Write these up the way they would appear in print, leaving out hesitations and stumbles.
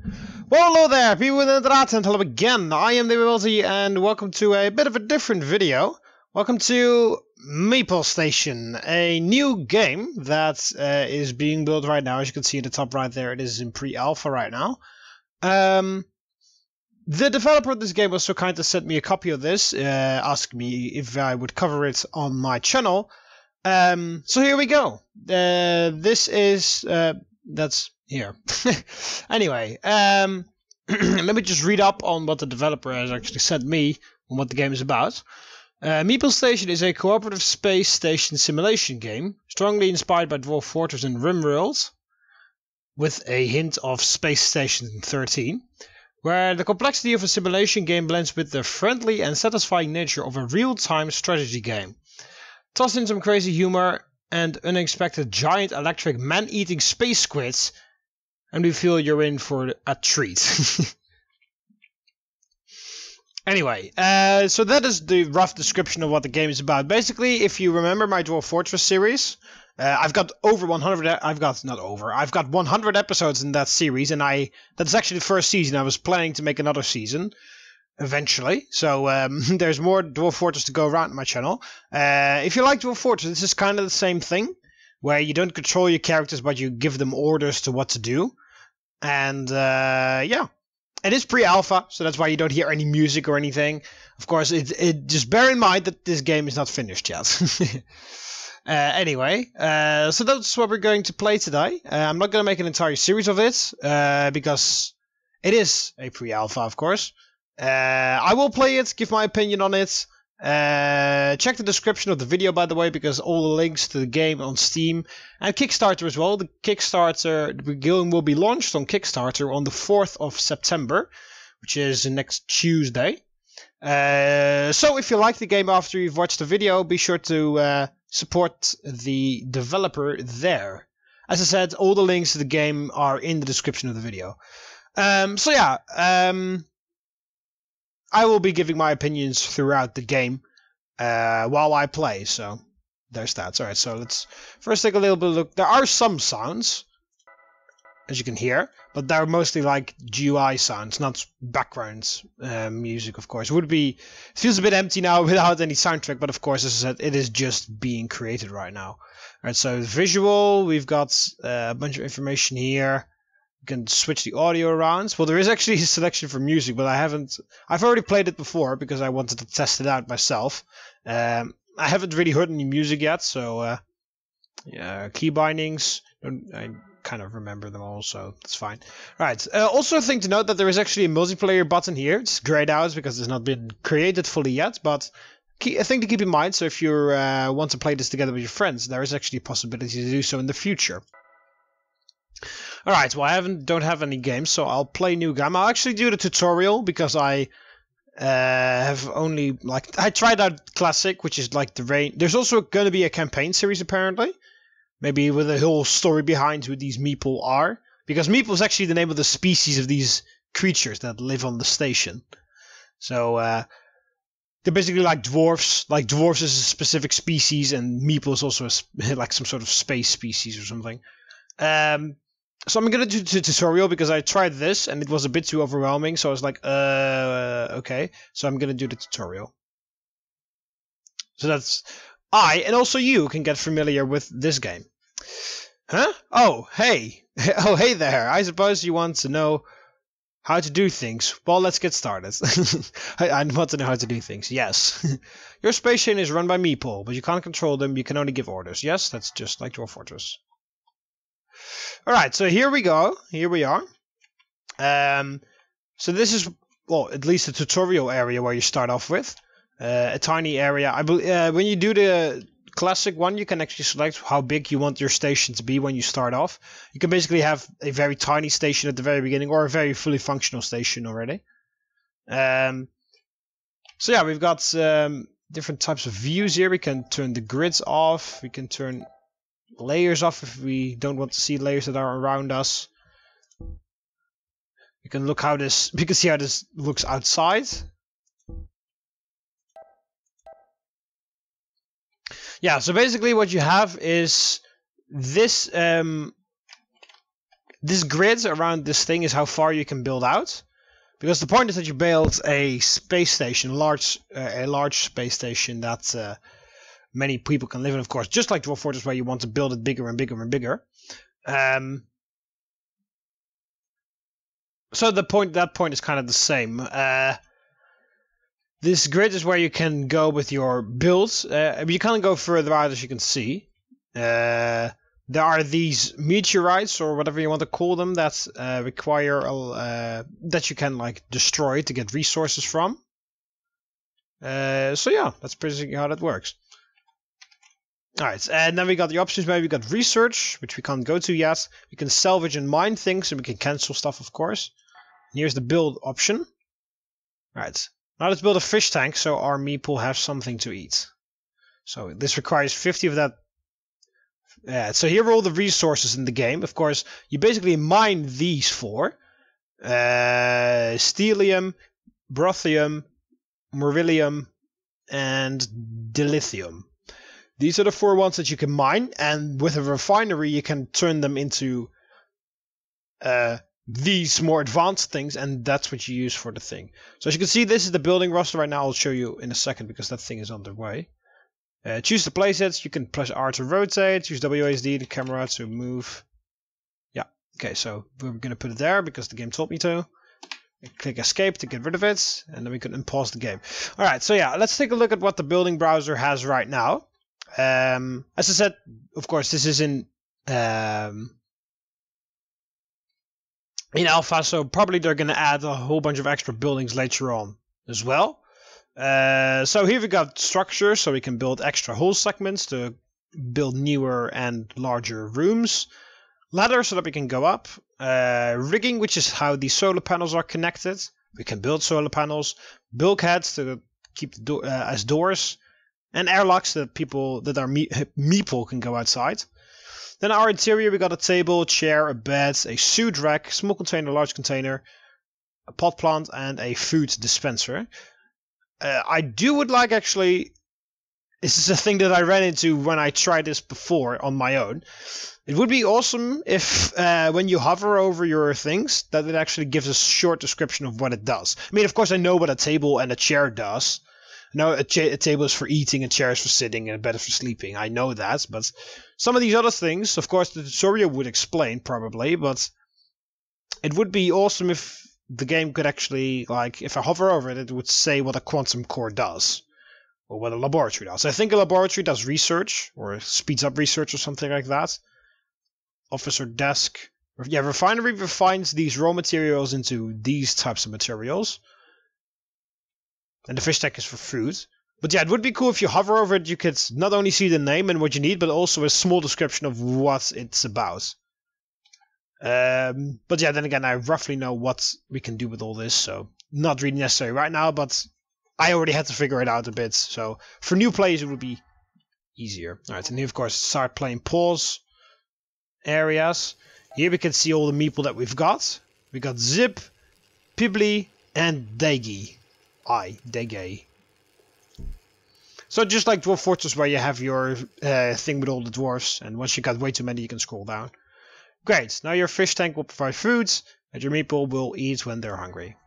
Well, hello there, people in the internet, and hello again. I am TheMBmulti, and welcome to a bit of a different video. Welcome to Meeple Station, a new game that is being built right now. As you can see in the top right there, it is in pre-alpha right now. The developer of this game was so kind to send me a copy of this, asked me if I would cover it on my channel. So here we go. This is that's here. Anyway, let me just read up on what the developer has actually sent me and what the game is about. Meeple Station is a cooperative space station simulation game, strongly inspired by Dwarf Fortress and RimWorld, with a hint of Space Station 13, where the complexity of a simulation game blends with the friendly and satisfying nature of a real-time strategy game. Toss in some crazy humor and unexpected giant electric man-eating space squids, and we feel you're in for a treat. Anyway, so that is the rough description of what the game is about. Basically, if you remember my Dwarf Fortress series, I've got 100 episodes in that series, and that's actually the first season. I was planning to make another season eventually, so there's more Dwarf Fortress to go around on my channel. If you like Dwarf Fortress, this is kind of the same thing, where you don't control your characters, but you give them orders to what to do. And yeah, it is pre-alpha, so that's why you don't hear any music or anything. Of course, just bear in mind that this game is not finished yet. Anyway, so that's what we're going to play today. I'm not going to make an entire series of it, because it is a pre-alpha, of course. I will play it, give my opinion on it. Check the description of the video, by the way, because all the links to the game on Steam and Kickstarter as well. The game will be launched on Kickstarter on the 4th of September, which is next Tuesday. So if you like the game after you've watched the video, be sure to support the developer there. As I said, all the links to the game are in the description of the video. So yeah, I will be giving my opinions throughout the game while I play, so there's that. Alright, so let's first take a little bit of a look. There are some sounds, as you can hear, but they're mostly like GUI sounds, not background music, of course. It feels a bit empty now without any soundtrack, but of course, as I said, it is just being created right now. Alright, so visual, we've got a bunch of information here. You can switch the audio around. Well, there is actually a selection for music, but I've already played it before because I wanted to test it out myself. I haven't really heard any music yet, so yeah, key bindings. I kind of remember them all, so that's fine. Right. Also, a thing to note that there is actually a multiplayer button here. It's grayed out because it's not been created fully yet, but a thing to keep in mind. So if you want to play this together with your friends, there is actually a possibility to do so in the future. Alright, well I don't have any games, so I'll play new game. I'll actually do the tutorial because I have only, I tried out Classic, which is like the rain. There's also going to be a campaign series apparently. Maybe with a whole story behind who these Meeple are. Because Meeple is actually the name of the species of these creatures that live on the station. So, they're basically like dwarfs. Like dwarfs is a specific species, and Meeple is also like some sort of space species or something. So I'm gonna do the tutorial because I tried this and it was a bit too overwhelming, so I was like, okay. So I'm gonna do the tutorial. So that's and also you can get familiar with this game. Huh? Oh, hey. Oh, hey there. I suppose you want to know how to do things. Well, let's get started. I want to know how to do things. Yes. Your space station is run by Meeple, but you can't control them. You can only give orders. Yes, that's just like Dwarf Fortress. Alright, so here we go. Here we are. So this is, well, at least a tutorial area where you start off with. A tiny area. When you do the classic one, you can actually select how big you want your station to be when you start off. You can basically have a very tiny station at the very beginning or a very fully functional station already. So yeah, we've got different types of views here. We can turn the grids off. We can turn layers off if we don't want to see layers that are around us. We can see how this looks outside. Yeah, so basically what you have is this This grid around this thing is how far you can build out. Because the point is that you build a space station, a large space station that many people can live in, of course. Just like Dwarf Fortress, where you want to build it bigger and bigger and bigger. So that point is kind of the same. This grid is where you can go with your builds. You can't go further out, as you can see. There are these meteorites, or whatever you want to call them, that require that you can like destroy to get resources from. So yeah, that's basically how that works. Alright, and then we got the options. Maybe we got research, which we can't go to yet. We can salvage and mine things, and we can cancel stuff, of course. And here's the build option. Alright, now let's build a fish tank so our meeple have something to eat. So this requires 50 of that. So here are all the resources in the game. Of course, you basically mine these four. Stellium, Brothium, Morvillium, and Dilithium. These are the 4 ones that you can mine, and with a refinery you can turn them into these more advanced things, and that's what you use for the thing. So as you can see, this is the building roster right now. I'll show you in a second because that thing is on the way. Choose the playsets. You can press R to rotate, use WASD, the camera to move. Yeah, okay, so we're going to put it there because the game told me to. Click escape to get rid of it, and then we can unpause the game. Alright, so yeah, let's take a look at what the building browser has right now. As I said, of course, this is in alpha, so probably they're going to add a whole bunch of extra buildings later on as well. So here we got structure, so we can build extra hull segments to build newer and larger rooms. Ladder, so that we can go up. Rigging, which is how the solar panels are connected. We can build solar panels. Bulkheads to keep the as doors. And airlocks that our meeple can go outside. Then our interior, we got a table, a chair, a bed, a suit rack, small container, large container, a pot plant, and a food dispenser. I would like, actually, this is a thing that I ran into when I tried this before on my own. It would be awesome if when you hover over your things, that it actually gives a short description of what it does. I mean, of course, I know what a table and a chair does. No, a table is for eating, a chair is for sitting, and a bed is for sleeping. I know that, but some of these other things, of course, the tutorial would explain, probably, but it would be awesome if the game could actually, like, if I hover over it, it would say what a quantum core does, or what a laboratory does. I think a laboratory does research, or speeds up research, or something like that. Office or desk. Yeah, refinery refines these raw materials into these types of materials. And the fish tank is for food. But yeah, it would be cool if you hover over it, you could not only see the name and what you need, but also a small description of what it's about. But yeah, then again, I roughly know what we can do with all this, so not really necessary right now, but I already had to figure it out a bit, so for new players it would be easier. Alright, and here of course start playing pause areas. Here we can see all the meeple that we've got. We got Zip, Pibli, and Degi. Dege. So just like Dwarf Fortress, where you have your thing with all the dwarfs, and once you got way too many you can scroll down. Great, now your fish tank will provide food, and your meeple will eat when they're hungry.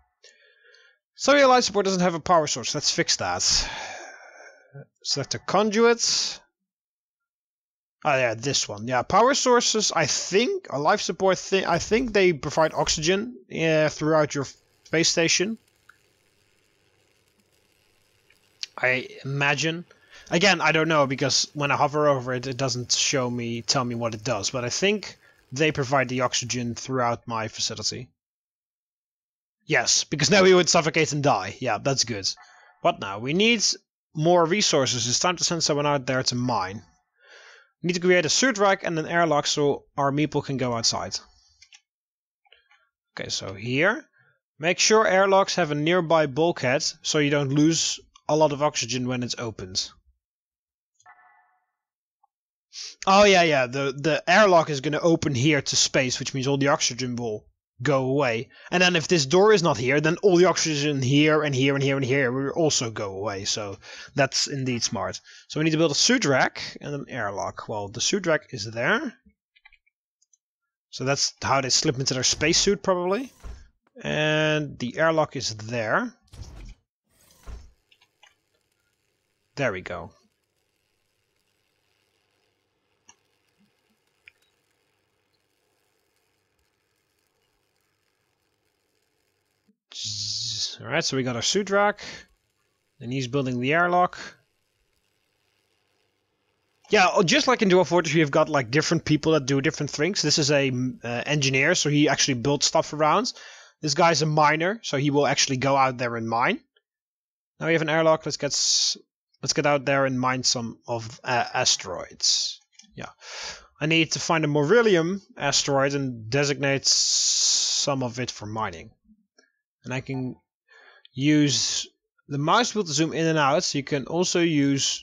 So your life support doesn't have a power source, let's fix that. Select the conduit. Oh yeah, this one. Yeah, power sources, I think, a life support thing, I think they provide oxygen throughout your space station. I imagine. Again, I don't know, because when I hover over it, it doesn't tell me what it does. But I think they provide the oxygen throughout my facility. Yes, because now we would suffocate and die. Yeah, that's good. What now? We need more resources. It's time to send someone out there to mine. We need to create a suit rack and an airlock so our meeple can go outside. Okay, so here. Make sure airlocks have a nearby bulkhead so you don't lose a lot of oxygen when it's opened. Oh yeah, the airlock is going to open here to space, which means all the oxygen will go away. And then if this door is not here, then all the oxygen here and here and here and here will also go away. So that's indeed smart. So we need to build a suit rack and an airlock. Well, the suit rack is there. So that's how they slip into their spacesuit, probably. And the airlock is there. There we go. Alright, so we got our suit rack. And he's building the airlock. Yeah, just like in Dwarf Fortress, we've got like different people that do different things. This is a engineer, so he actually builds stuff around. This guy's a miner, so he will actually go out there and mine. Now we have an airlock. Let's get out there and mine some of asteroids. Yeah, I need to find a Morrillium asteroid and designate some of it for mining. And I can use the mouse wheel to zoom in and out. So you can also use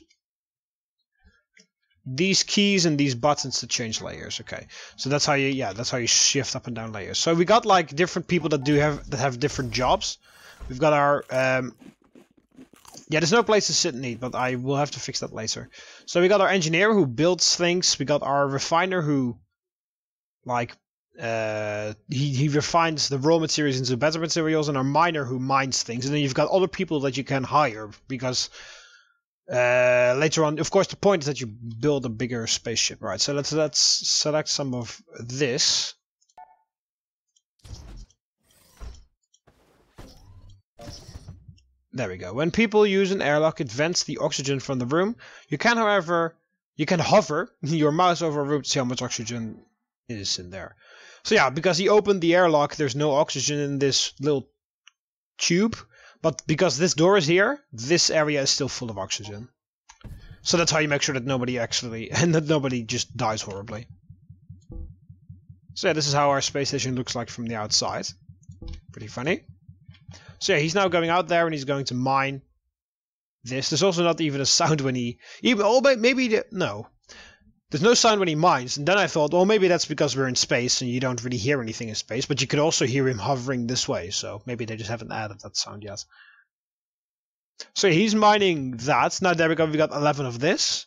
these keys and these buttons to change layers. Okay, so that's how you shift up and down layers. So we got like different people that have different jobs. We've got our yeah, there's no place to sit and eat, but I will have to fix that later. So we got our engineer who builds things. We got our refiner who like he refines the raw materials into better materials, and our miner who mines things. And then you've got other people that you can hire because later on, of course, the point is that you build a bigger spaceship, right? So let's select some of this. There we go. When people use an airlock, it vents the oxygen from the room. You can, however, hover your mouse over a room to see how much oxygen is in there. So yeah, because he opened the airlock, there's no oxygen in this little tube. But because this door is here, this area is still full of oxygen. So that's how you make sure that nobody just dies horribly. So yeah, this is how our space station looks like from the outside. Pretty funny. So yeah, he's now going out there and he's going to mine this. There's also not even a sound when he... No. There's no sound when he mines. And then I thought, well, maybe that's because we're in space and you don't really hear anything in space. But you could also hear him hovering this way. So maybe they just haven't added that sound yet. So he's mining that. Now there we go. We got 11 of this.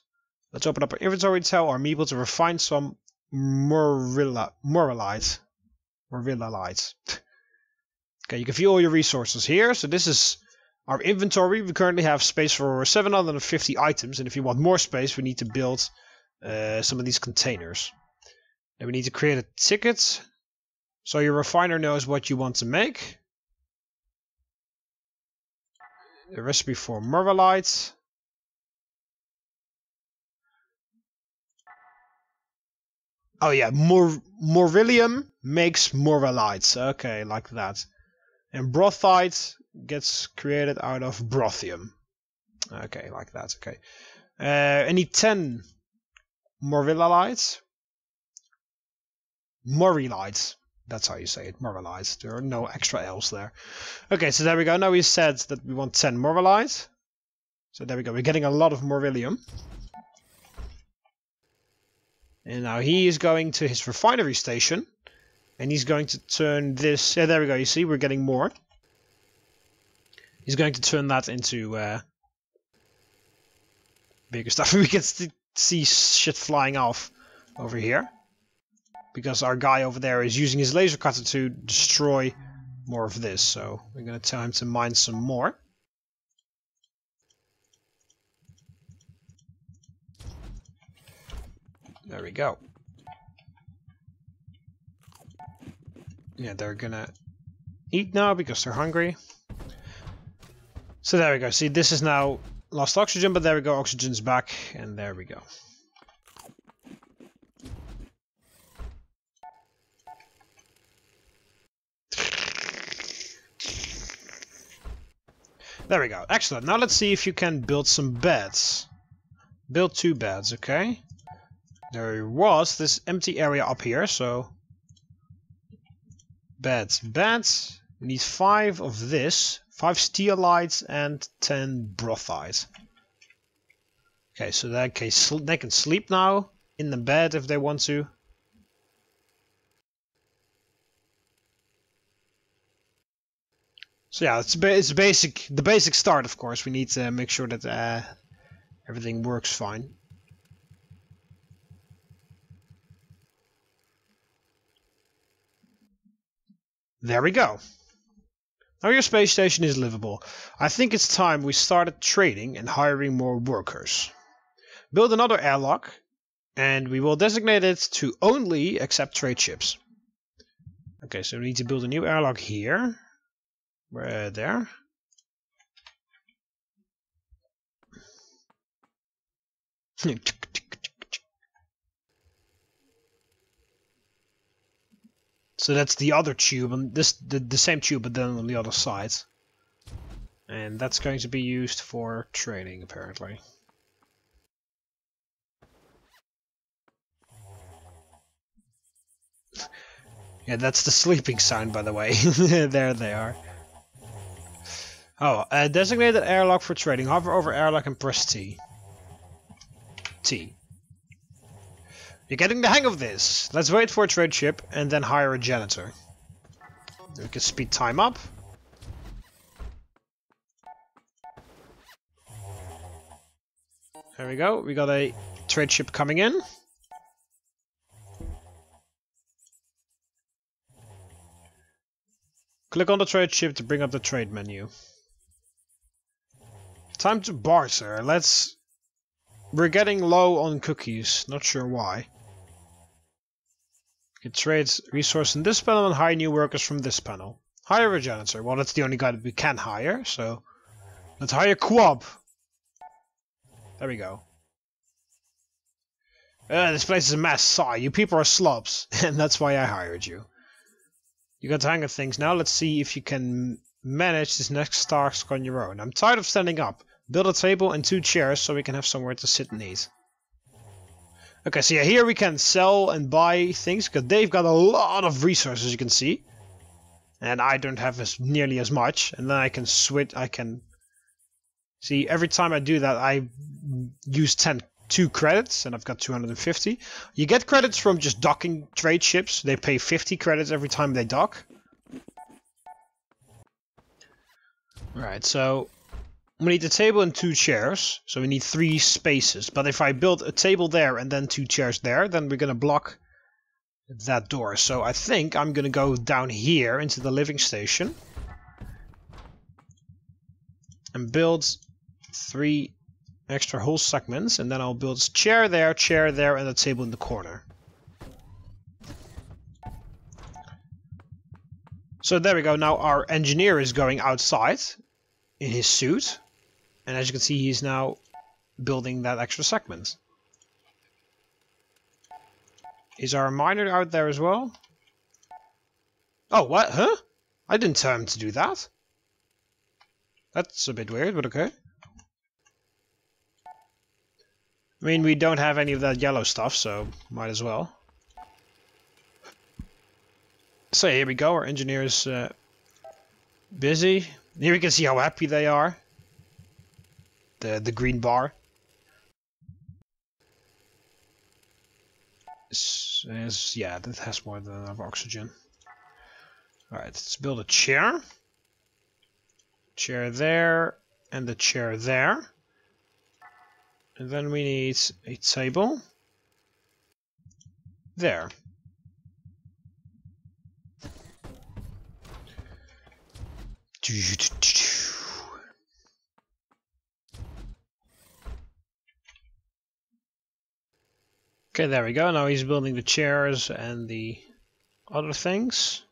Let's open up our inventory to tell our Meeple to refine some morillite. Okay, you can view all your resources here. So this is our inventory. We currently have space for 750 items. And if you want more space, we need to build some of these containers. Then we need to create a ticket. So your refiner knows what you want to make. The recipe for morillite. Oh yeah, Morrillium makes morillite. Okay, like that. And brothite gets created out of brothium. Okay, like that. Okay. I need 10 morillite. Morillite. That's how you say it. Morillite. There are no extra L's there. Okay, so there we go. Now we said that we want 10 morillite. So there we go. We're getting a lot of Morrillium. And now he is going to his refinery station. And he's going to turn this... Yeah, there we go. You see, we're getting more. He's going to turn that into bigger stuff. We can see shit flying off over here. Because our guy over there is using his laser cutter to destroy more of this. So we're going to tell him to mine some more. There we go. Yeah, they're gonna eat now because they're hungry. So there we go. See, this is now lost oxygen, but there we go. Oxygen's back, and there we go. There we go. Excellent. Now let's see if you can build some beds. Build 2 beds, okay? There was this empty area up here, so... Beds. Beds. We need 5 of this. 5 steelites and 10 brothite. Okay, so they can sleep now in the bed if they want to. So yeah, it's the basic start, of course. We need to make sure that everything works fine. There we go. Now your space station is livable. I think it's time we started trading and hiring more workers. Build another airlock, and we will designate it to only accept trade ships. Okay, so we need to build a new airlock here. There. So that's the other tube, and this the same tube, but then on the other side. And that's going to be used for trading, apparently. Yeah, that's the sleeping sound, by the way. There they are. Oh, designated airlock for trading. Hover over airlock and press T. T. You're getting the hang of this. Let's wait for a trade ship and then hire a janitor. We can speed time up. There we go. We got a trade ship coming in. Click on the trade ship to bring up the trade menu. Time to barter. We're getting low on cookies. Not sure why. You can trade resource in this panel and hire new workers from this panel. Hire a janitor. Well, that's the only guy that we can hire, so let's hire Quab. There we go. This place is a mess. Sigh. You people are slobs, and that's why I hired you. You got the hang of things now. Let's see if you can manage this next task on your own. I'm tired of standing up. Build a table and 2 chairs so we can have somewhere to sit and eat. Okay, so yeah, here we can sell and buy things because they've got a lot of resources, you can see. And I don't have nearly as much. And then I can switch. I can see every time I do that, I use 2 credits, and I've got 250. You get credits from just docking trade ships. They pay 50 credits every time they dock. Right, so we need a table and 2 chairs, so we need 3 spaces. But if I build a table there and then 2 chairs there, then we're gonna block that door. So I think I'm gonna go down here into the living station and build 3 extra whole segments, and then I'll build a chair there, and a table in the corner. So there we go. Now our engineer is going outside in his suit, and as you can see, he's now building that extra segment. Is our miner out there as well? Oh, what? Huh? I didn't tell him to do that. That's a bit weird, but okay. I mean, we don't have any of that yellow stuff, so might as well. So here we go, our engineer is busy. Here we can see how happy they are. The green bar. Yeah, that has more than enough oxygen. Alright, let's build a chair. Chair there, and the chair there. And then we need a table. There. Okay, there we go. Now he's building the chairs and the other things.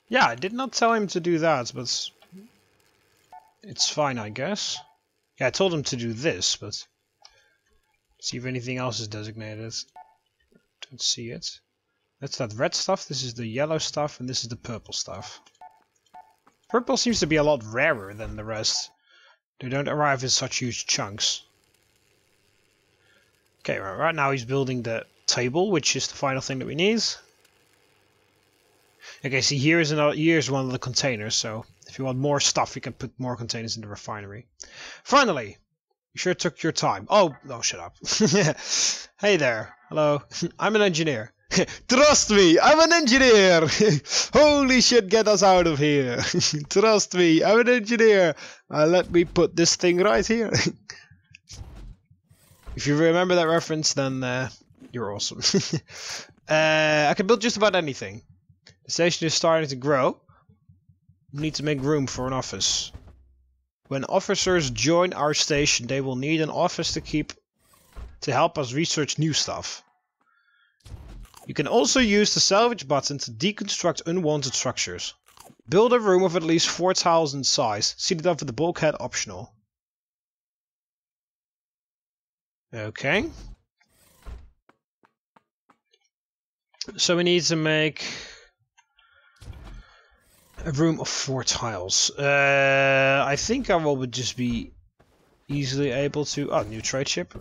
Yeah, I did not tell him to do that, but it's fine, I guess. Yeah, I told him to do this, but see if anything else is designated. Don't see it. That's that red stuff, this is the yellow stuff, and this is the purple stuff. Purple seems to be a lot rarer than the rest. They don't arrive in such huge chunks. Okay, right now he's building the table, which is the final thing that we need. Okay, see here's one of the containers, so if you want more stuff, you can put more containers in the refinery. Finally! You sure took your time. Oh, shut up. Hey there. Hello. I'm an engineer. Trust me, I'm an engineer! Holy shit, get us out of here! Trust me, I'm an engineer! Let me put this thing right here. If you remember that reference, then you're awesome. I can build just about anything. The station is starting to grow. We need to make room for an office. When officers join our station, they will need an office to help us research new stuff. You can also use the salvage button to deconstruct unwanted structures. Build a room of at least 4 tiles in size, seated over the bulkhead optional. Okay. So we need to make a room of 4 tiles. I think I will just be easily able to... Oh, new trade ship.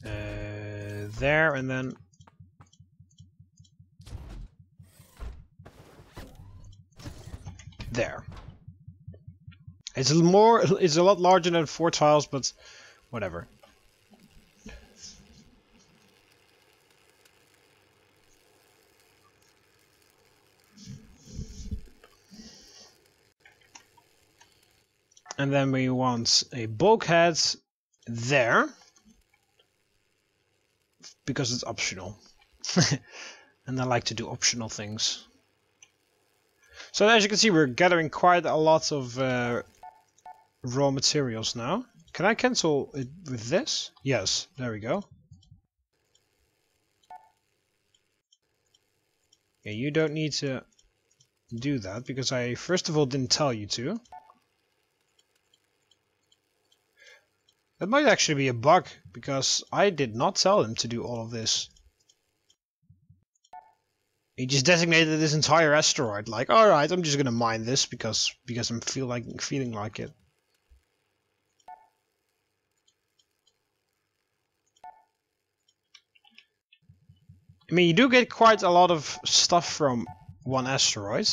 There and then... There. It's a lot larger than 4 tiles, but whatever. And then we want a bulkhead there, because it's optional. And I like to do optional things. So as you can see, we're gathering quite a lot of raw materials now. Can I cancel it with this? Yes, there we go. Yeah, you don't need to do that, because I first of all didn't tell you to. That might actually be a bug, because I did not tell him to do all of this. He just designated this entire asteroid, like, alright, I'm just gonna mine this because I'm feeling like it. I mean, you do get quite a lot of stuff from one asteroid.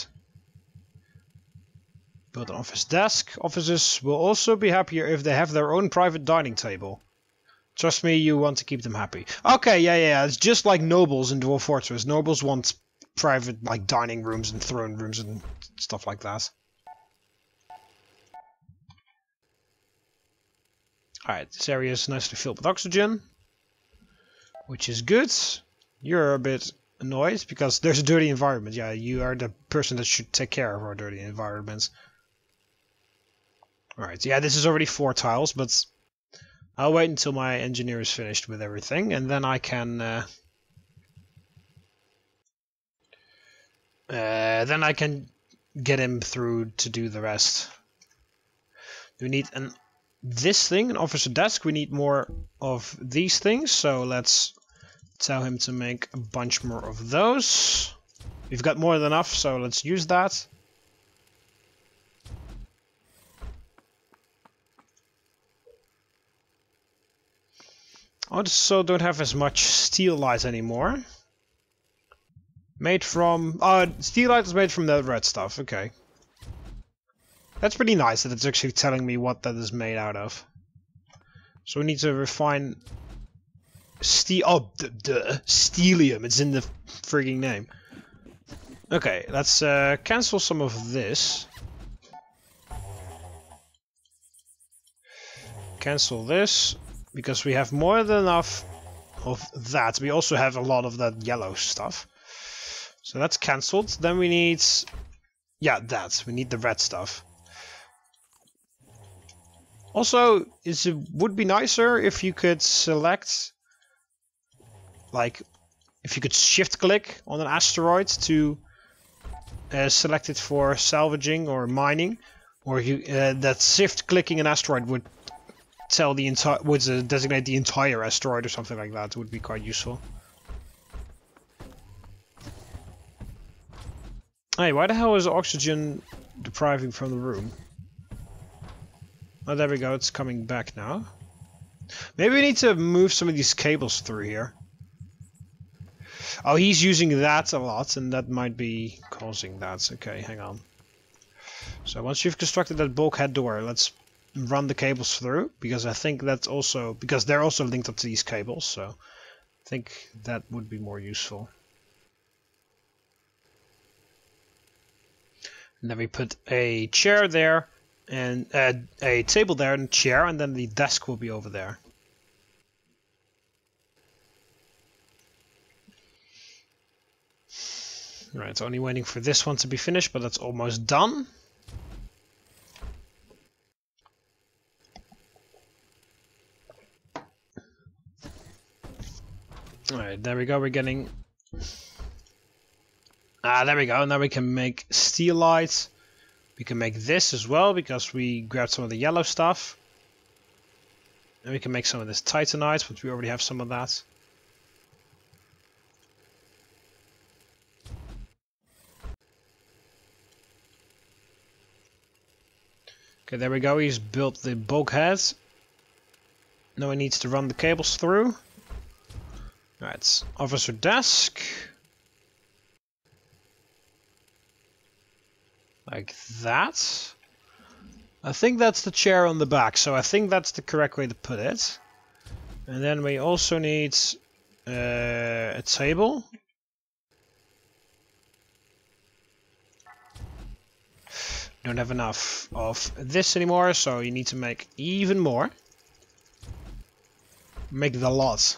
Build an office desk. Officers will also be happier if they have their own private dining table. Trust me, you want to keep them happy. Okay, yeah, it's just like nobles in Dwarf Fortress. Nobles want private, like, dining rooms and throne rooms and stuff like that. Alright, this area is nicely filled with oxygen, which is good. You're a bit annoyed because there's a dirty environment. Yeah, you are the person that should take care of our dirty environments. Alright, yeah, this is already 4 tiles, but I'll wait until my engineer is finished with everything, and then I can get him through to do the rest. We need this thing, an officer desk. We need more of these things, so let's tell him to make a bunch more of those. We've got more than enough, so let's use that. I also don't have as much steel light anymore. Made from... steel light is made from the red stuff, okay. That's pretty nice that it's actually telling me what that is made out of. So we need to refine... Steel... Oh, Steelium, it's in the frigging name. Okay, let's cancel some of this. Cancel this. Because we have more than enough of that. We also have a lot of that yellow stuff. So that's cancelled. Then we need... Yeah, that. We need the red stuff. Also, it would be nicer if you could select... Like, if you could shift-click on an asteroid to select it for salvaging or mining. Or you, that shift-clicking an asteroid would... tell the entire designate the entire asteroid or something like that. It would be quite useful. Hey, why the hell is oxygen depriving from the room? Oh, there we go. It's coming back now. Maybe we need to move some of these cables through here. Oh, he's using that a lot, and that might be causing that. Okay, hang on. So once you've constructed that bulkhead door, let's run the cables through, because I think that's also because they're also linked up to these cables, so I think that would be more useful. And then we put a chair there and a table there and a chair, and then the desk will be over there. Right, only waiting for this one to be finished, but that's almost done. Alright, there we go, we're getting... Ah, there we go, now we can make steel lights. We can make this as well, because we grabbed some of the yellow stuff. And we can make some of this titanite, but we already have some of that. Okay, there we go, he's built the bulkhead. Now he needs to run the cables through. Right, officer desk. Like that. I think that's the chair on the back, so I think that's the correct way to put it. And then we also need a table. Don't have enough of this anymore, so you need to make even more. Make the lot.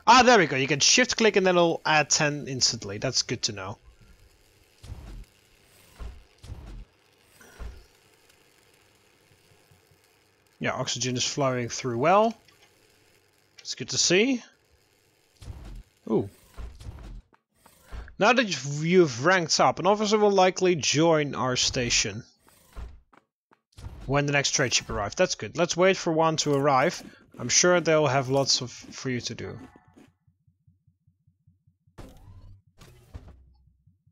Ah, there we go. You can shift click and then it'll add 10 instantly. That's good to know. Yeah, oxygen is flowing through well. It's good to see. Ooh. Now that you've ranked up, an officer will likely join our station when the next trade ship arrives. That's good. Let's wait for one to arrive. I'm sure they'll have lots for you to do.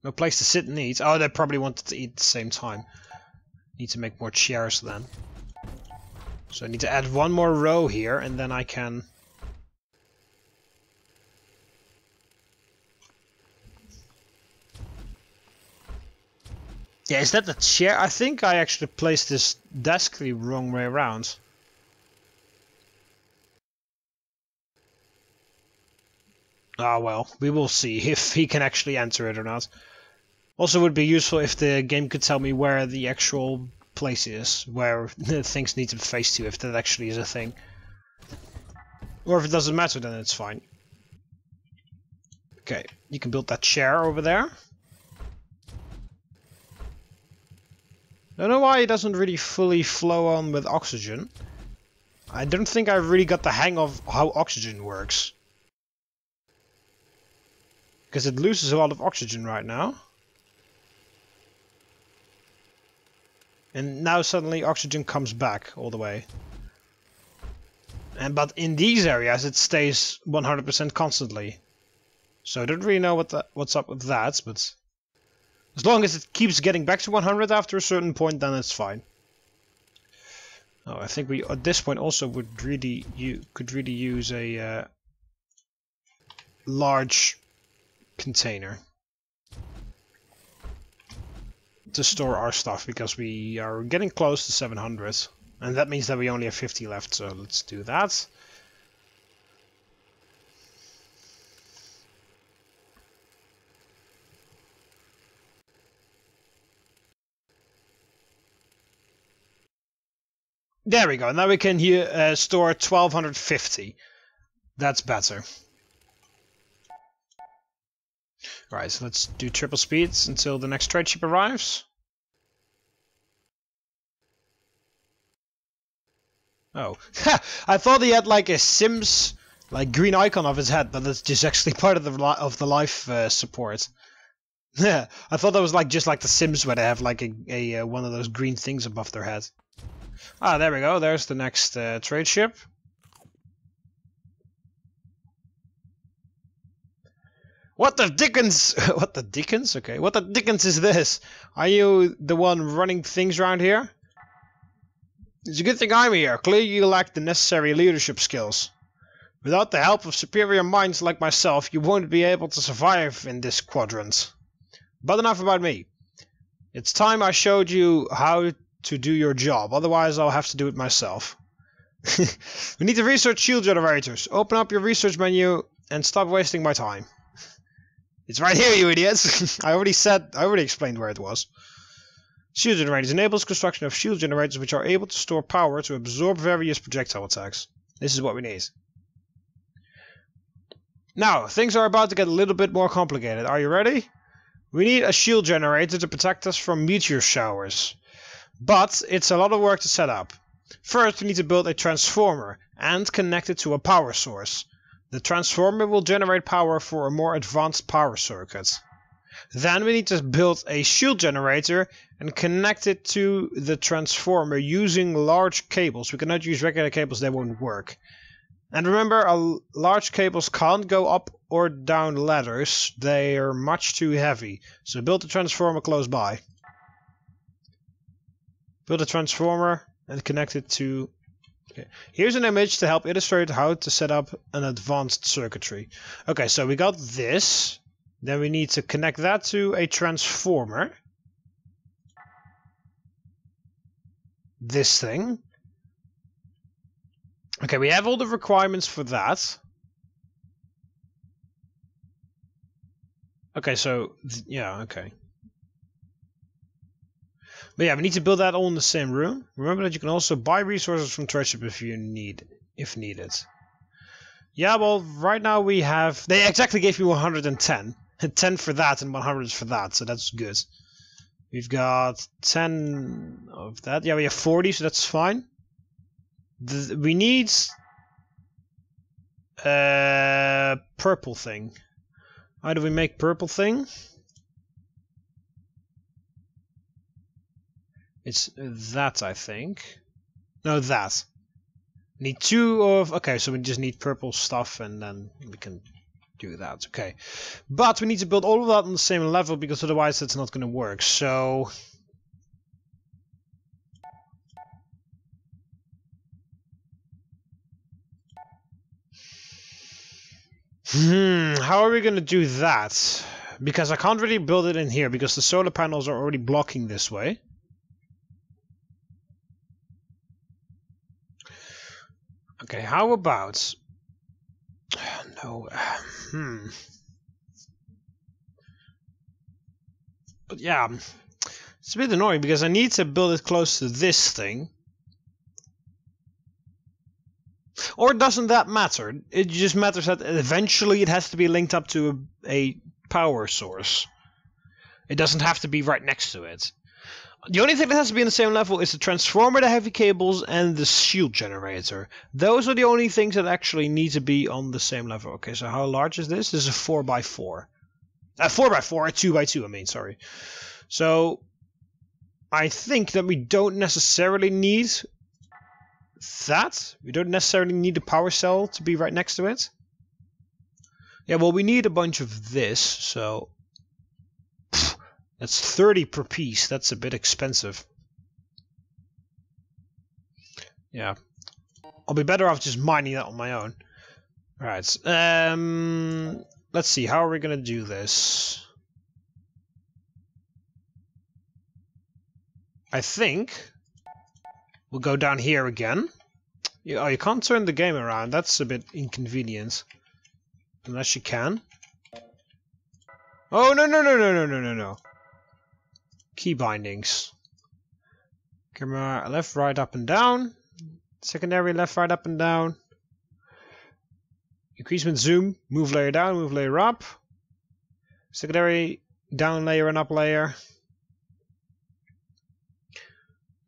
No place to sit and eat. Oh, they probably wanted to eat at the same time. Need to make more chairs then. So I need to add one more row here, and then I can... Yeah, is that the chair? I think I actually placed this desk the wrong way around. Ah, well, we will see if he can actually enter it or not. Also, would be useful if the game could tell me where the actual place is, where things need to face to, if that actually is a thing. Or if it doesn't matter, then it's fine. Okay, you can build that chair over there. I don't know why it doesn't really fully flow on with oxygen. I don't think I really got the hang of how oxygen works. Because it loses a lot of oxygen right now. And now suddenly oxygen comes back all the way. But in these areas it stays 100% constantly. So I don't really know what's up with that, but as long as it keeps getting back to 100 after a certain point, then it's fine. Oh, I think we at this point also could really use a large container to store our stuff, because we are getting close to 700, and that means that we only have 50 left, so let's do that. There we go, now we can here store 1250. That's better. Alright, so let's do triple speeds until the next trade ship arrives. Oh, I thought he had like a Sims like green icon of his head, but that's just actually part of the life support. Yeah, I thought that was like just like the Sims where they have like a one of those green things above their head. Ah, there we go. There's the next trade ship. What the dickens? What the dickens? Okay, what the dickens is this? Are you the one running things around here? It's a good thing I'm here. Clearly you lack the necessary leadership skills. Without the help of superior minds like myself, you won't be able to survive in this quadrant. But enough about me. It's time I showed you how to do your job, otherwise I'll have to do it myself. We need to research shield generators. Open up your research menu and stop wasting my time. It's right here, you idiots! I already explained where it was. Shield generators enables construction of shield generators which are able to store power to absorb various projectile attacks. This is what we need. Now, things are about to get a little bit more complicated. Are you ready? We need a shield generator to protect us from meteor showers. But it's a lot of work to set up. First, we need to build a transformer and connect it to a power source. The transformer will generate power for a more advanced power circuit. Then we need to build a shield generator and connect it to the transformer using large cables. We cannot use regular cables, they won't work. And remember, large cables can't go up or down ladders, they are much too heavy. So build a transformer close by. Build a transformer and connect it to... Okay. Here's an image to help illustrate how to set up an advanced circuitry. Okay, so we got this. Then we need to connect that to a transformer. This thing. Okay, we have all the requirements for that. Okay, so... yeah, okay. But yeah, we need to build that all in the same room. Remember that you can also buy resources from Trade if needed. Yeah, well, right now we have... They exactly gave me 110. 10 for that and 100 for that, so that's good. We've got 10 of that. Yeah, we have 40, so that's fine. We need... purple thing. How do we make purple thing? It's that, I think. No, that. Need 2 of... Okay, so we just need purple stuff and then we can do that. Okay. But we need to build all of that on the same level because otherwise that's not going to work. So... how are we going to do that? Because I can't really build it in here because the solar panels are already blocking this way. Okay, how about... no, But yeah, it's a bit annoying because I need to build it close to this thing. Or doesn't that matter? It just matters that eventually it has to be linked up to a power source. It doesn't have to be right next to it. The only thing that has to be on the same level is the transformer, the heavy cables, and the shield generator. Those are the only things that actually need to be on the same level. Okay, so how large is this? This is a 4x4. 4x4, a 2x2, I mean, sorry. So, I think that we don't necessarily need that. We don't necessarily need the power cell to be right next to it. Yeah, well, we need a bunch of this, so... That's 30 per piece. That's a bit expensive. Yeah. I'll be better off just mining that on my own. Alright. Let's see. How are we going to do this? I think we'll go down here again. Oh, you can't turn the game around. That's a bit inconvenient. Unless you can. Oh, no. Key bindings. Camera left, right, up and down. Secondary left, right, up and down. Increasement zoom. Move layer down, move layer up. Secondary down layer and up layer.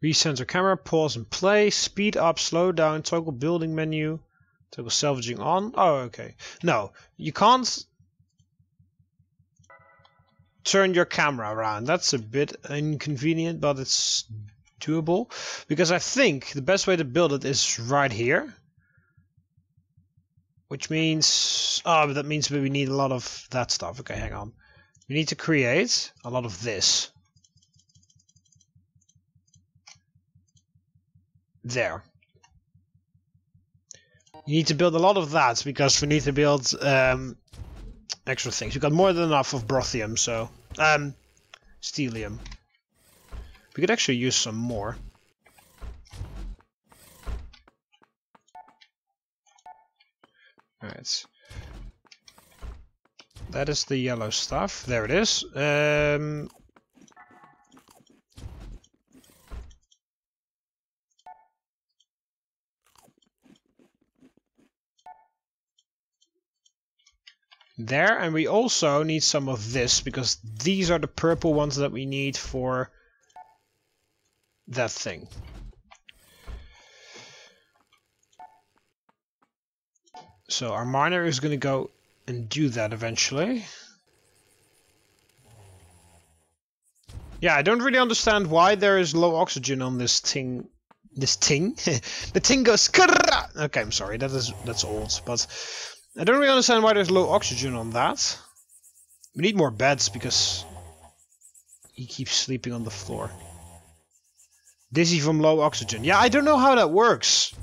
Recenter camera. Pause and play. Speed up, slow down. Toggle building menu. Toggle salvaging on. Oh, okay. No, you can't turn your camera around. That's a bit inconvenient, but it's doable. Because I think the best way to build it is right here. Which means... oh, but that means we need a lot of that stuff. Okay, hang on. We need to create a lot of this. There. You need to build a lot of that, because we need to build... extra things. We've got more than enough of brothium, so... stellium. We could actually use some more. Alright. That is the yellow stuff. There it is. There, and we also need some of this, because these are the purple ones that we need for that thing. So our miner is going to go and do that eventually. Yeah, I don't really understand why there is low oxygen on this thing. This thing? The thing goes... Okay, I'm sorry, that's old, but... I don't really understand why there's low oxygen on that. We need more beds, because... he keeps sleeping on the floor. Dizzy from low oxygen. Yeah, I don't know how that works.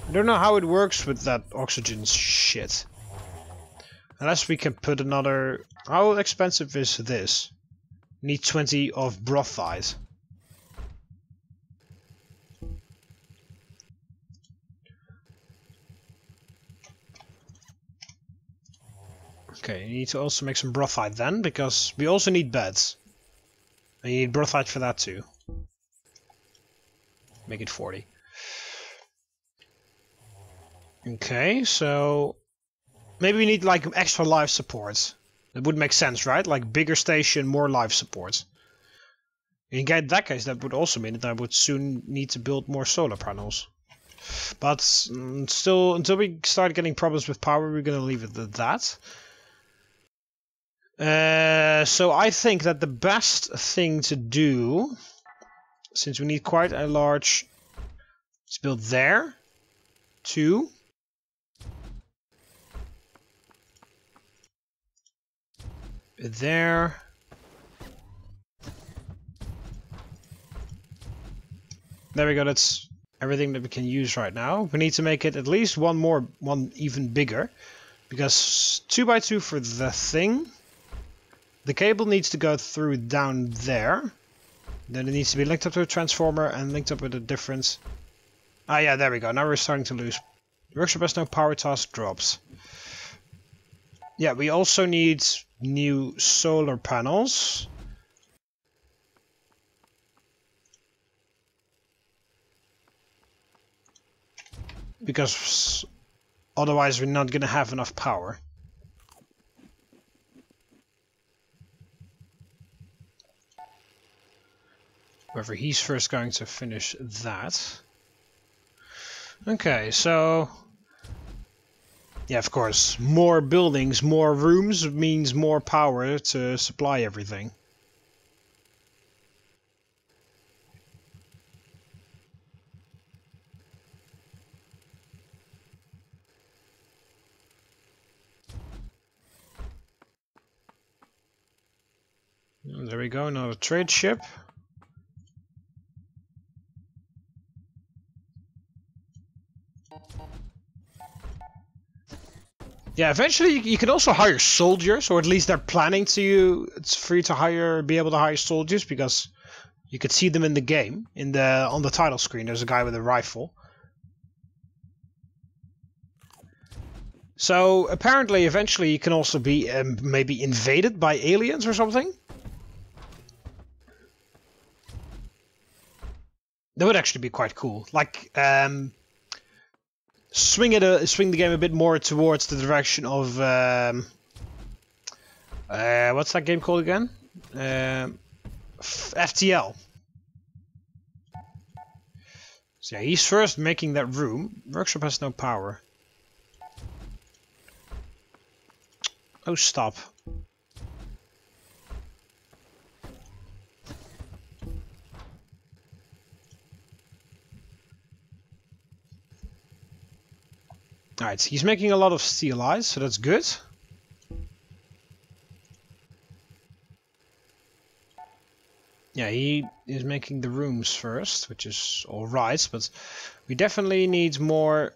I don't know how it works with that oxygen shit. Unless we can put another... How expensive is this? Need 20 of brothite. Okay, you need to also make some brothite then, because we also need beds. And you need brothite for that too. Make it 40. Okay, so... maybe we need like extra life support. That would make sense, right? Like bigger station, more life support. In that case, that would also mean that I would soon need to build more solar panels. But still, until we start getting problems with power, we're going to leave it at that. So I think that the best thing to do, since we need quite a large... let's build there. 2. There. There we go, that's everything that we can use right now. We need to make it at least one even bigger. Because 2x2 for the thing. The cable needs to go through down there. Then it needs to be linked up to a transformer and linked up with a different... Ah yeah, there we go, now we're starting to lose. Workshop has no power task drops. Yeah, we also need new solar panels. Because otherwise we're not going to have enough power. However, he's first going to finish that. Okay, so... yeah, of course, more buildings, more rooms means more power to supply everything. There we go, another trade ship. Yeah, eventually you can also hire soldiers, or at least they're planning to. It's free to be able to hire soldiers, because you could see them in the game. On the title screen, there's a guy with a rifle. So apparently, eventually, you can also be maybe invaded by aliens or something. That would actually be quite cool. Like, swing the game a bit more towards the direction of what's that game called again? FTL. So yeah, he's first making that room. Workshop has no power. Oh, stop. Alright, he's making a lot of steel eyes, so that's good. Yeah, he is making the rooms first, which is alright, but we definitely need more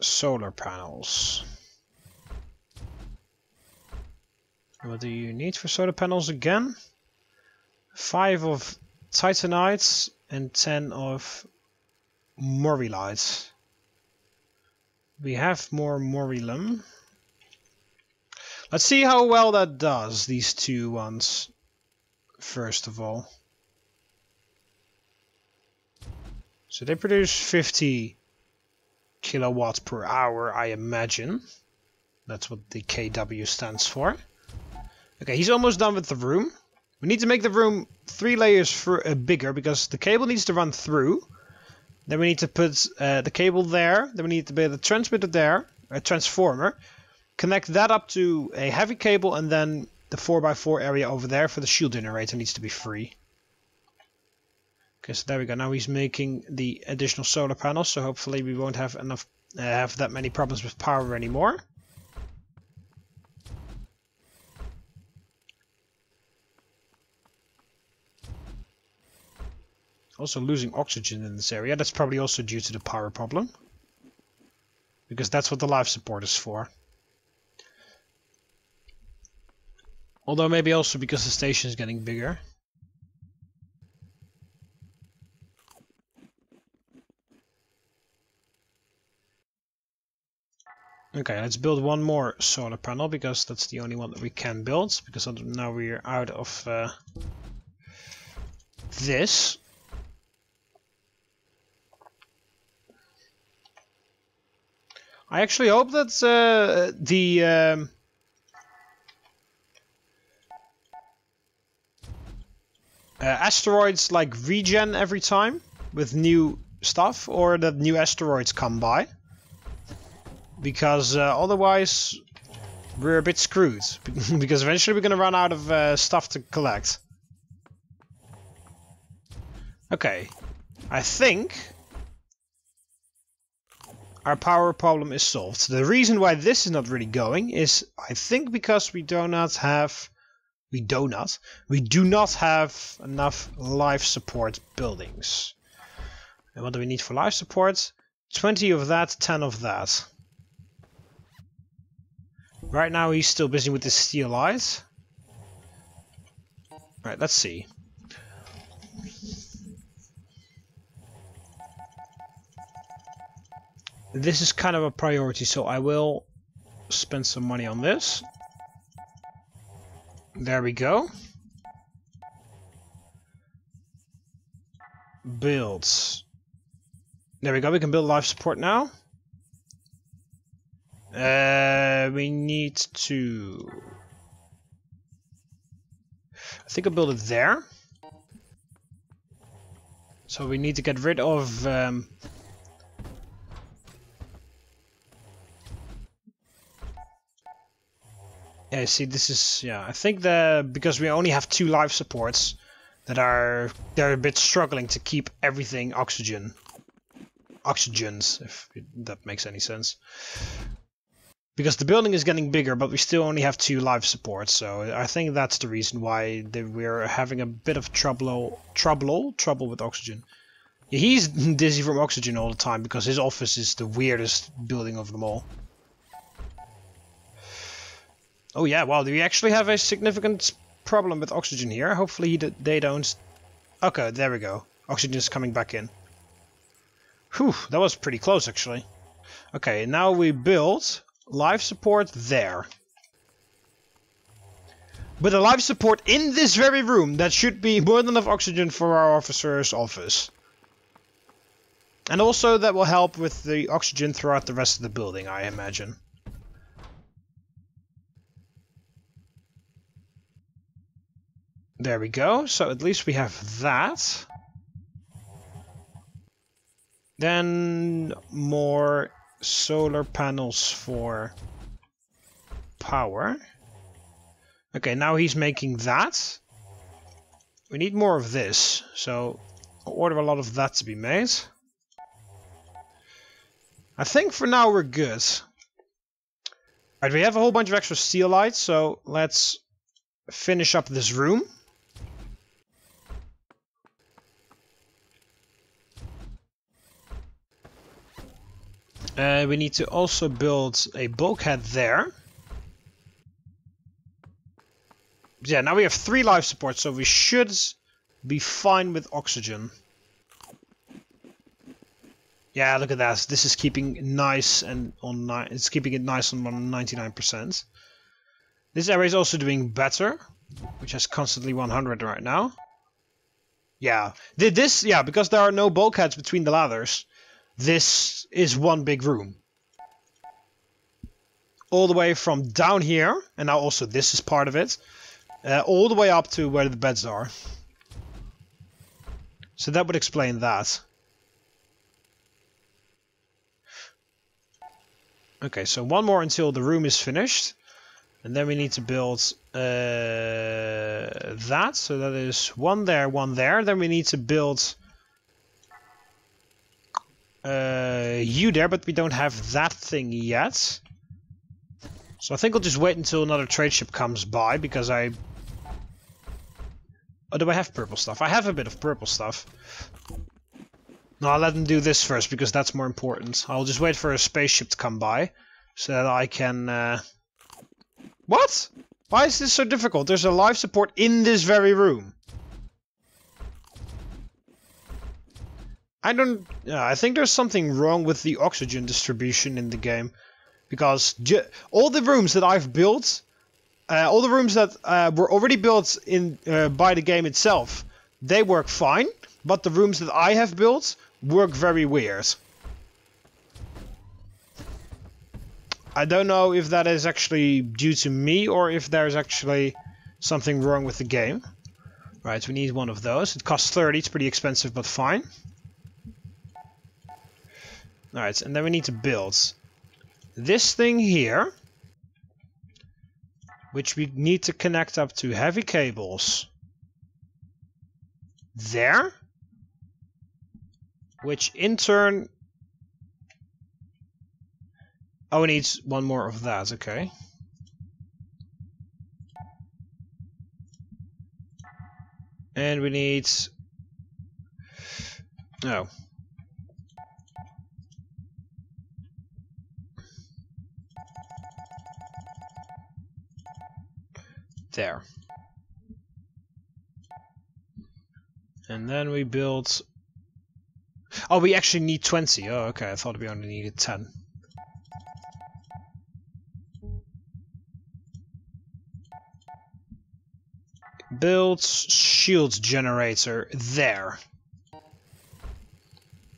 solar panels. What do you need for solar panels again? 5 of titanites and 10 of morilites. We have more morilum. Let's see how well that does, these two ones, first of all. So they produce 50 kilowatts per hour, I imagine. That's what the KW stands for. Okay, he's almost done with the room. We need to make the room 3 layers bigger because the cable needs to run through. Then we need to put the cable there. Then we need to build a transmitter there, a transformer. Connect that up to a heavy cable, and then the 4x4 area over there for the shield generator needs to be free. Okay, so there we go. Now he's making the additional solar panels, so hopefully we won't have that many problems with power anymore. Also losing oxygen in this area. That's probably also due to the power problem, because that's what the life support is for. Although maybe also because the station is getting bigger. Okay, let's build one more solar panel, because that's the only one that we can build, because now we're out of this. I actually hope that the asteroids like regen every time with new stuff, or that new asteroids come by. Because otherwise we're a bit screwed. Because eventually we're going to run out of stuff to collect. Okay, I think our power problem is solved. The reason why this is not really going is, I think, because we do not have enough life support buildings. And what do we need for life support? 20 of that, 10 of that. Right now he's still busy with the steelite. Right, let's see. This is kind of a priority, so I will spend some money on this. There we go. Builds. There we go, we can build life support now. We need to... I think I'll build it there. So we need to get rid of... Yeah, see, this is... Yeah, I think because we only have 2 life supports that they're a bit struggling to keep everything oxygens, if that makes any sense. Because the building is getting bigger, but we still only have 2 life supports, so I think that's the reason why we're having a bit of trouble with oxygen. Yeah, he's dizzy from oxygen all the time because his office is the weirdest building of them all. Oh yeah, well, we actually have a significant problem with oxygen here. Hopefully they don't... Okay, there we go. Oxygen is coming back in. Whew, that was pretty close actually. Okay, now we build life support there. With a life support in this very room, that should be more than enough oxygen for our officer's office. And also that will help with the oxygen throughout the rest of the building, I imagine. There we go, so at least we have that. Then more solar panels for power. Okay, now he's making that. We need more of this, so I'll order a lot of that to be made. I think for now we're good. Alright, we have a whole bunch of extra steelite, so let's finish up this room. We need to also build a bulkhead there. Yeah, now we have 3 life supports, so we should be fine with oxygen. Yeah, look at that. This is keeping nice and on. It's keeping it nice on 99%. This area is also doing better, which has constantly 100 right now. Yeah, yeah, because there are no bulkheads between the ladders. This is one big room. all the way from down here, and now also this is part of it, all the way up to where the beds are. So that would explain that. Okay, so one more until the room is finished. And then we need to build that. So that is one there, one there. Then we need to build you there, but we don't have that thing yet. So I think I'll just wait until another trade ship comes by, because I... Oh, do I have purple stuff? I have a bit of purple stuff. No, I'll let them do this first, because that's more important. I'll just wait for a spaceship to come by, so that I can... What? Why is this so difficult? There's a life support in this very room. I think there's something wrong with the oxygen distribution in the game. Because all the rooms that I've built, all the rooms that were already built in by the game itself, they work fine. But the rooms that I have built work very weird. I don't know if that is actually due to me or if there's actually something wrong with the game. Right, we need one of those. It costs 30, it's pretty expensive, but fine. Alright, and then we need to build this thing here, which we need to connect up to heavy cables. There. Which in turn... Oh, it needs one more of that, okay. And we need... Oh. There. And then we build... Oh, we actually need 20. Oh, okay, I thought we only needed 10. Build shield generator there.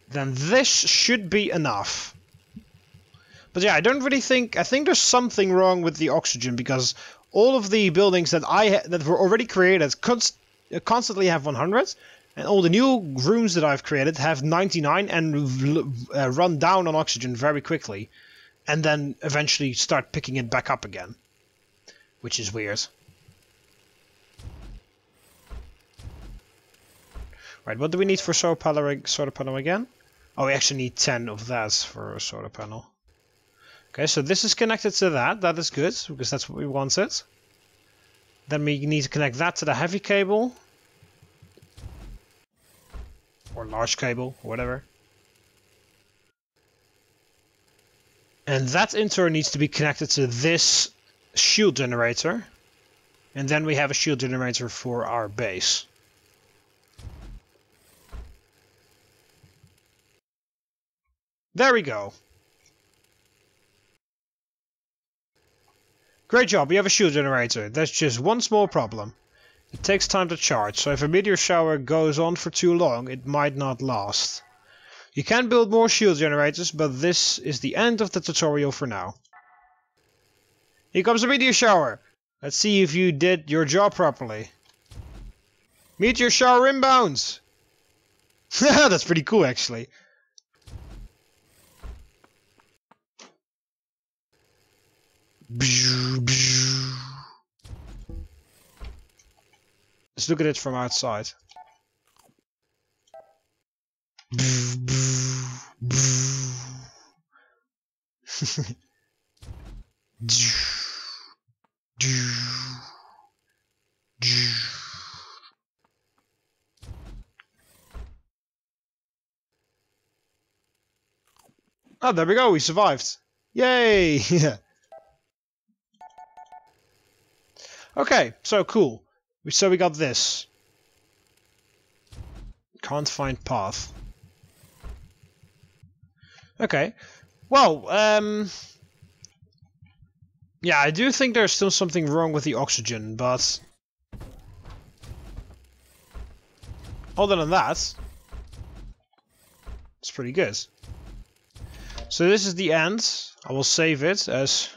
Then this should be enough. But yeah, I don't really think... I think there's something wrong with the oxygen, because all of the buildings that that were already created constantly have 100, and all the new rooms that I've created have 99 and run down on oxygen very quickly, and then eventually start picking it back up again, which is weird. Right, what do we need for solar panel again? Oh, we actually need 10 of that for a solar panel. Okay, so this is connected to that. That is good, because that's what we wanted. Then we need to connect that to the heavy cable. Or large cable, or whatever. And that in turn needs to be connected to this shield generator. And then we have a shield generator for our base. There we go. Great job, we have a shield generator. There's just one small problem. It takes time to charge, so if a meteor shower goes on for too long, it might not last. You can build more shield generators, but this is the end of the tutorial for now. Here comes a meteor shower. Let's see if you did your job properly. Meteor shower inbounds! That's pretty cool, actually. Let's look at it from outside. Oh, there we go, we survived. Yay! Okay, so cool. So we got this. Can't find path. Okay. Well, yeah, I do think there's still something wrong with the oxygen, but other than that, it's pretty good. So this is the end. I will save it as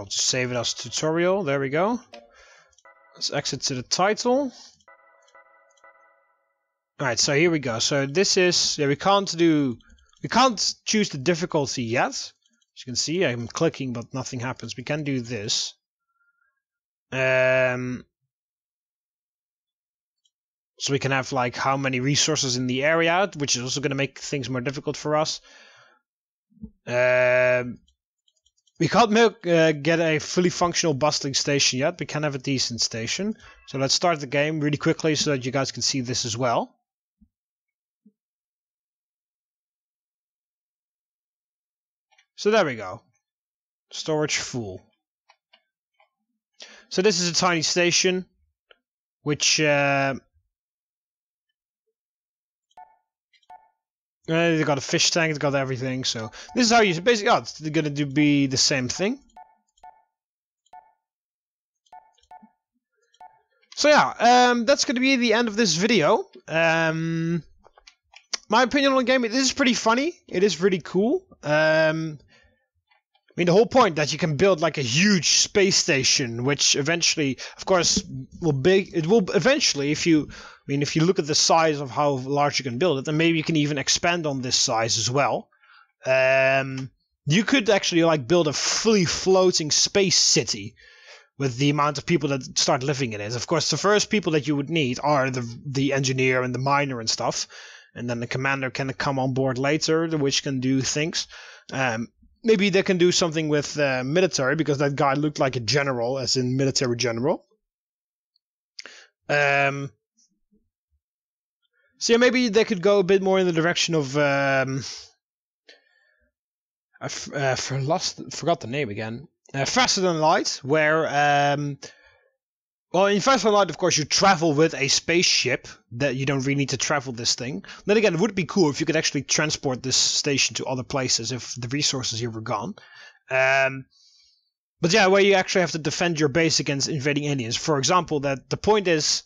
I'll just save it as tutorial. There we go. Let's exit to the title. Alright, so here we go. So this is, we can't choose the difficulty yet. As you can see, I'm clicking, but nothing happens. We can do this. So we can have like how many resources in the area, which is also going to make things more difficult for us. We can't get a fully functional bustling station yet. We can have a decent station. So let's start the game really quickly so that you guys can see this as well. So there we go. Storage full. So this is a tiny station, which they got a fish tank, it's got everything. So this is how you basically. Oh, it's gonna be the same thing. So yeah, that's gonna be the end of this video. My opinion on the game: it is pretty funny. It is really cool. I mean, the whole point that you can build like a huge space station, which eventually, of course, will eventually, if you look at the size of how large you can build it, then maybe you can even expand on this size as well. You could actually like build a fully floating space city with the amount of people that start living in it. Of course, the first people that you would need are the engineer and the miner and stuff, and then the commander can come on board later, which can do things. Maybe they can do something with military, because that guy looked like a general, as in military general. So yeah, maybe they could go a bit more in the direction of I forgot the name again. Faster Than Light, where well, in Faster Than Light, of course, you travel with a spaceship. That you don't really need to travel this thing. Then again, it would be cool if you could actually transport this station to other places if the resources here were gone. But yeah, where you actually have to defend your base against invading aliens. For example, that the point is,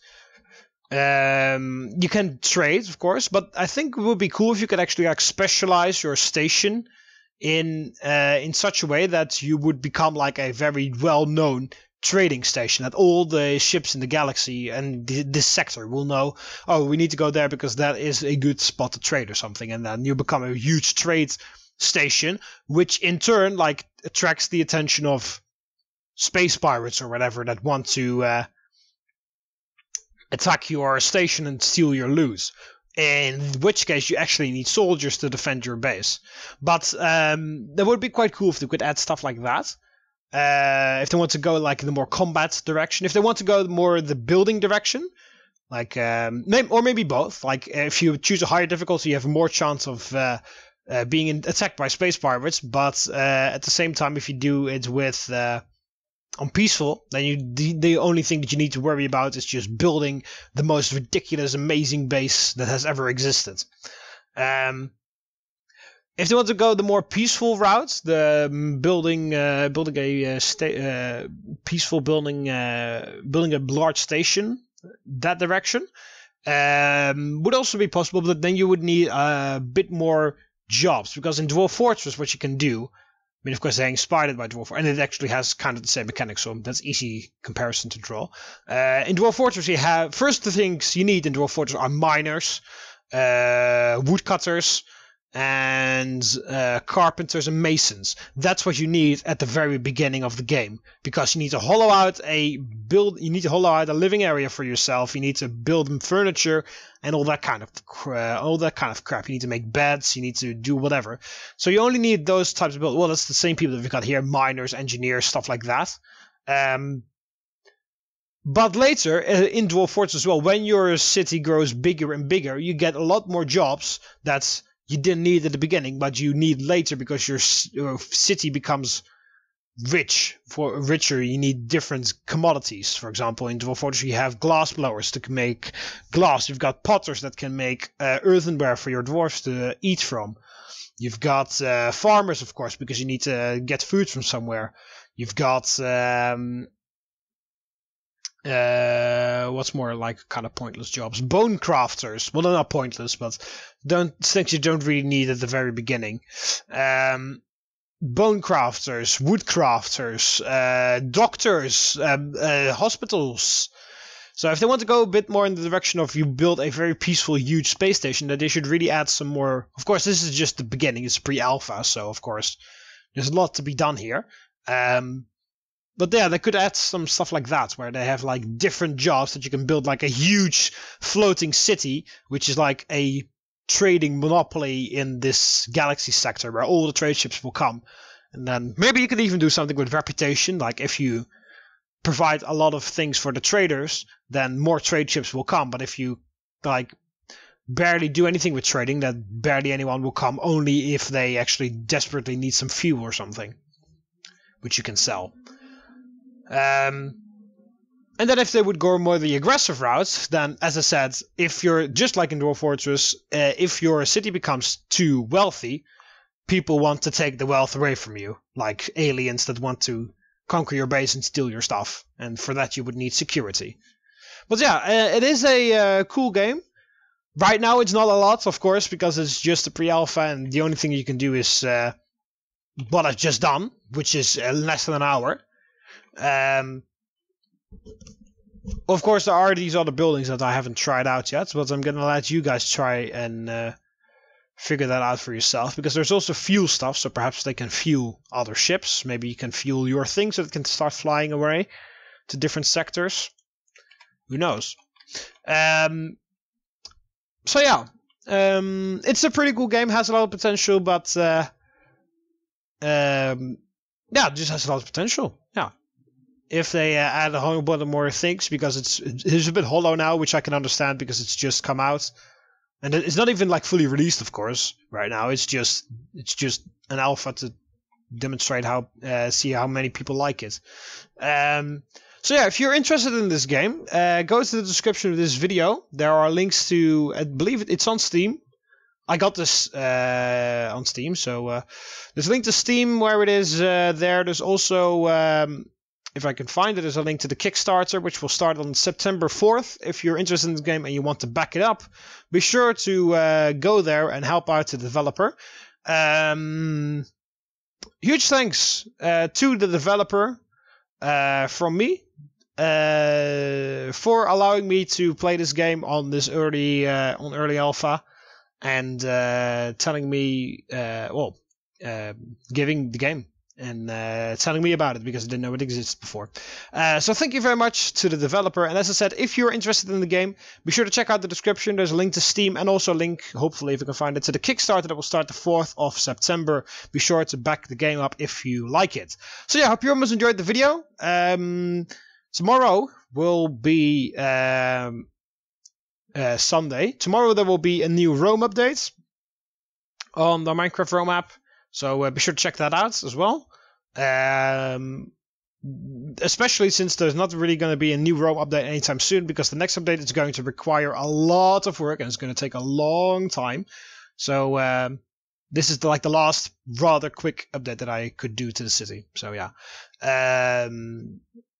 you can trade, of course, but I think it would be cool if you could actually like specialize your station in such a way that you would become like a very well-known trading station, that all the ships in the galaxy and this sector will know, oh, we need to go there because that is a good spot to trade or something, and then you become a huge trade station, which in turn like attracts the attention of space pirates or whatever that want to attack your station and steal your loot. In which case you actually need soldiers to defend your base. But that would be quite cool if they could add stuff like that. If they want to go like the more combat direction, if they want to go more the building direction, like or maybe both. Like if you choose a higher difficulty, you have more chance of being attacked by space pirates. But at the same time, if you do it with on peaceful, then the only thing that you need to worry about is just building the most ridiculous, amazing base that has ever existed. If they want to go the more peaceful route, the building a large station, that direction, would also be possible. But then you would need a bit more jobs, because in Dwarf Fortress, what you can do, I mean, of course, they're inspired by Dwarf, and it actually has kind of the same mechanics, so that's easy comparison to draw. In Dwarf Fortress, you have first the things you need in Dwarf Fortress are miners, woodcutters, and carpenters and masons. That's what you need at the very beginning of the game, because you need to hollow out a living area for yourself. You need to build furniture and all that kind of crap. You need to make beds. You need to do whatever. So you only need those types of build. Well, that's the same people that we've got here: miners, engineers, stuff like that. But later in Dwarf Fortress as well, when your city grows bigger and bigger, you get a lot more jobs that you didn't need at the beginning, but you need later, because your city becomes richer. You need different commodities. For example, in Dwarf Fortress you have glass blowers to make glass. You've got potters that can make earthenware for your dwarves to eat from. You've got farmers, of course, because you need to get food from somewhere. You've got what's more like kind of pointless jobs? Bone crafters. Well, they're not pointless, but things you don't really need at the very beginning. bone crafters, wood crafters, doctors, hospitals. So if they want to go a bit more in the direction of you build a very peaceful, huge space station, then they should really add some more. Of course, this is just the beginning. It's pre-alpha, so of course there's a lot to be done here. But yeah, they could add some stuff like that, where they have like different jobs that you can build, like a huge floating city, which is like a trading monopoly in this galaxy sector where all the trade ships will come. And then maybe you could even do something with reputation, like if you provide a lot of things for the traders, then more trade ships will come. But if you like barely do anything with trading, then barely anyone will come, only if they actually desperately need some fuel or something, which you can sell. And then if they would go more the aggressive route, then as I said, if you're just like in Dwarf Fortress, if your city becomes too wealthy, people want to take the wealth away from you, like aliens that want to conquer your base and steal your stuff, and for that you would need security. But yeah, it is a cool game. Right now it's not a lot, of course, because it's just a pre-alpha, and the only thing you can do is what I've just done, which is less than an hour. Of course, there are these other buildings that I haven't tried out yet, but I'm gonna let you guys try and figure that out for yourself, because there's also fuel stuff, so perhaps they can fuel other ships. Maybe you can fuel your things so it can start flying away to different sectors. Who knows? So yeah, it's a pretty cool game, has a lot of potential, but yeah, it just has a lot of potential. Yeah. If they add a whole bunch of more things, because it's a bit hollow now, which I can understand because it's just come out, and it's not even like fully released, of course, right now. It's just an alpha to demonstrate how see how many people like it. So yeah, if you're interested in this game, go to the description of this video. There are links to, I believe it's on Steam. I got this on Steam, so there's a link to Steam where it is there. There's also if I can find it, there's a link to the Kickstarter, which will start on September 4th. If you're interested in the game and you want to back it up, be sure to go there and help out the developer. Huge thanks to the developer from me for allowing me to play this game on this early alpha, and telling me, giving the game and telling me about it, because I didn't know it existed before. So thank you very much to the developer. And as I said, if you're interested in the game, be sure to check out the description. There's a link to Steam, and also a link, hopefully if you can find it, to the Kickstarter that will start the 4th of September. Be sure to back the game up if you like it. So yeah, I hope you almost enjoyed the video. Tomorrow will be Sunday. Tomorrow there will be a new Rome update on the Minecraft Rome app. So be sure to check that out as well. Especially since there's not really going to be a new Rome update anytime soon, because the next update is going to require a lot of work and it's going to take a long time. So this is the last rather quick update that I could do to the city. So yeah.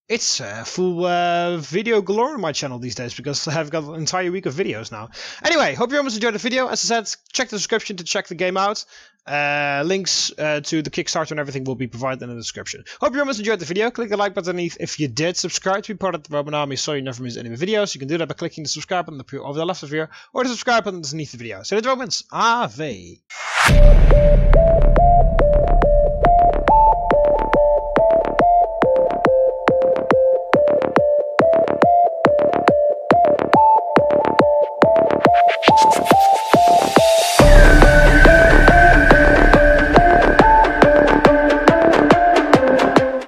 It's full video galore on my channel these days, because I have got an entire week of videos now. Anyway, hope you almost enjoyed the video. As I said, check the description to check the game out. Links to the Kickstarter and everything will be provided in the description. Hope you almost enjoyed the video. Click the like button underneath if you did. Subscribe to be part of the TheMBmulti so you never miss any of the videos. You can do that by clicking the subscribe button over the left of here, or the subscribe button underneath the video. So the Romans, Ave.